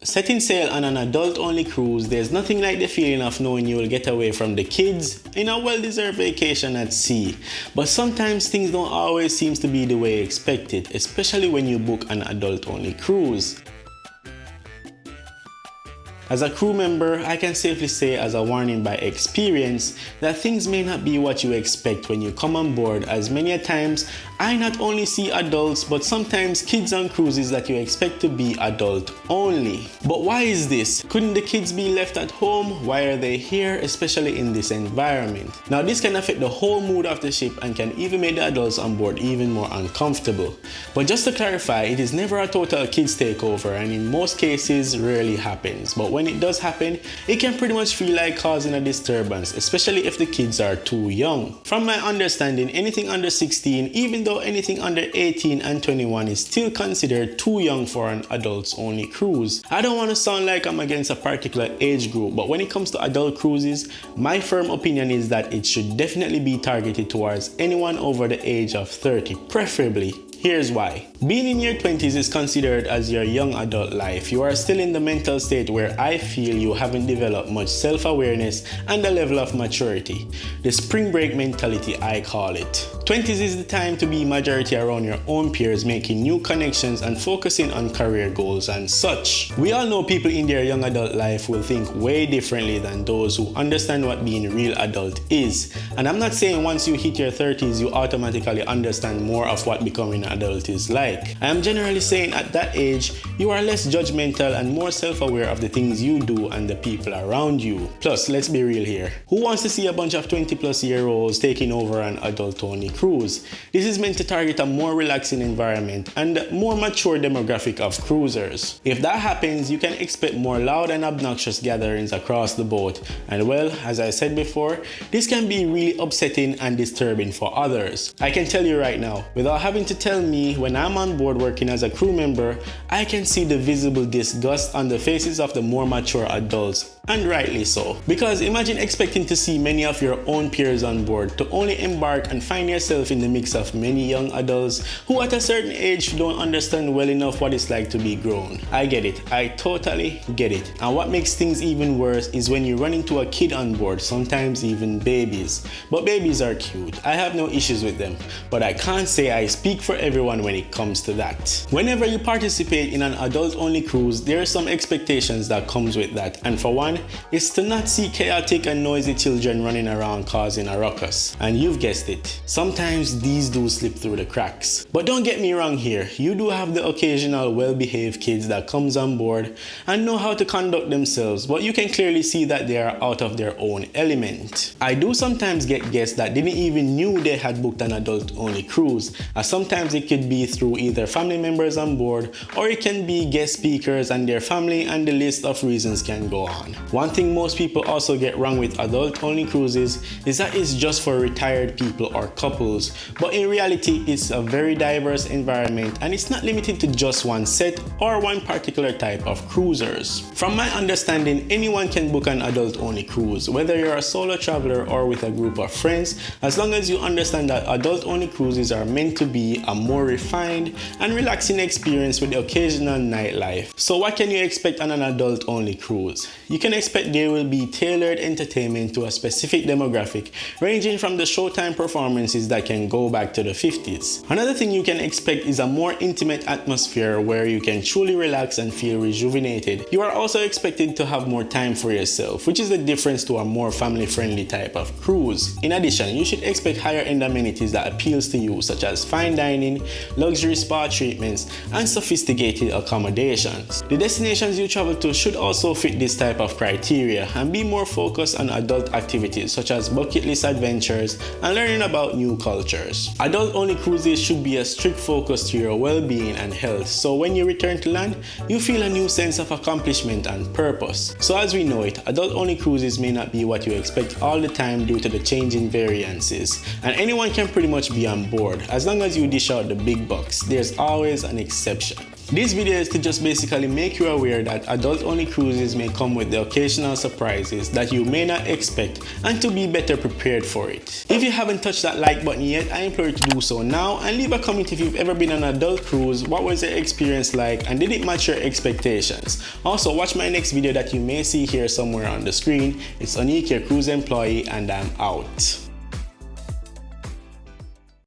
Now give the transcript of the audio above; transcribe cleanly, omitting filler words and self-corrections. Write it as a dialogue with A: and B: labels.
A: Setting sail on an adult-only cruise, there's nothing like the feeling of knowing you will get away from the kids in a well-deserved vacation at sea. But sometimes things don't always seem to be the way expected, especially when you book an adult-only cruise. As a crew member, I can safely say as a warning by experience that things may not be what you expect when you come on board, as many a times I not only see adults but sometimes kids on cruises that you expect to be adult only. But why is this? Couldn't the kids be left at home? Why are they here, especially in this environment? Now this can affect the whole mood of the ship and can even make the adults on board even more uncomfortable. But just to clarify, it is never a total kids takeover and in most cases rarely happens. But when it does happen, it can pretty much feel like causing a disturbance, especially if the kids are too young. From my understanding, anything under 16, even though anything under 18 and 21 is still considered too young for an adults only cruise. I don't want to sound like I'm against a particular age group, but when it comes to adult cruises, my firm opinion is that it should definitely be targeted towards anyone over the age of 30, preferably. Here's why. Being in your 20s is considered as your young adult life. You are still in the mental state where I feel you haven't developed much self-awareness and a level of maturity. The spring break mentality, I call it. 20s is the time to be majority around your own peers, making new connections and focusing on career goals and such. We all know people in their young adult life will think way differently than those who understand what being real adult is. And I'm not saying once you hit your 30s you automatically understand more of what becoming an adult is like. I am generally saying at that age you are less judgmental and more self-aware of the things you do and the people around you. Plus, let's be real here. Who wants to see a bunch of 20-plus-year-olds taking over an adult-only cruise? This is meant to target a more relaxing environment and more mature demographic of cruisers. If that happens, you can expect more loud and obnoxious gatherings across the boat. And well, as I said before, this can be really upsetting and disturbing for others. I can tell you right now, without having to tell me, when I'm on board working as a crew member, I can see the visible disgust on the faces of the more mature adults, and rightly so. Because imagine expecting to see many of your own peers on board to only embark and find yourself in the mix of many young adults who at a certain age don't understand well enough what it's like to be grown. I get it, I totally get it. And what makes things even worse is when you run into a kid on board, sometimes even babies. But babies are cute, I have no issues with them, but I can't say I speak for everyone when it comes to that. Whenever you participate in an adult-only cruise, there are some expectations that comes with that, and for one, it's to not see chaotic and noisy children running around causing a ruckus. And you've guessed it, sometimes these do slip through the cracks. But don't get me wrong here, you do have the occasional well-behaved kids that comes on board and know how to conduct themselves, but you can clearly see that they are out of their own element. I do sometimes get guests that didn't even knew they had booked an adult-only cruise, as sometimes it could be through either family members on board or it can be guest speakers and their family, and the list of reasons can go on. One thing most people also get wrong with adult-only cruises is that it's just for retired people or couples, but in reality it's a very diverse environment and it's not limited to just one set or one particular type of cruisers. From my understanding, anyone can book an adult-only cruise, whether you're a solo traveler or with a group of friends, as long as you understand that adult-only cruises are meant to be a more refined and relaxing experience with the occasional nightlife. So what can you expect on an adult-only cruise? You can expect there will be tailored entertainment to a specific demographic, ranging from the showtime performances that can go back to the 50s. Another thing you can expect is a more intimate atmosphere where you can truly relax and feel rejuvenated. You are also expected to have more time for yourself, which is the difference to a more family-friendly type of cruise. In addition, you should expect higher-end amenities that appeals to you, such as fine dining, luxury spa treatments, and sophisticated accommodations. The destinations you travel to should also fit this type of criteria and be more focused on adult activities such as bucket list adventures and learning about new cultures. Adult-only cruises should be a strict focus to your well-being and health, so when you return to land, you feel a new sense of accomplishment and purpose. So as we know it, adult-only cruises may not be what you expect all the time due to the changing variances, and anyone can pretty much be on board as long as you dish out the big bucks. There's always an exception. This video is to just basically make you aware that adult-only cruises may come with the occasional surprises that you may not expect and to be better prepared for it. If you haven't touched that like button yet, I implore you to do so now and leave a comment if you've ever been on an adult cruise, what was your experience like and did it match your expectations. Also, watch my next video that you may see here somewhere on the screen. It's Onique, your cruise employee, and I'm out.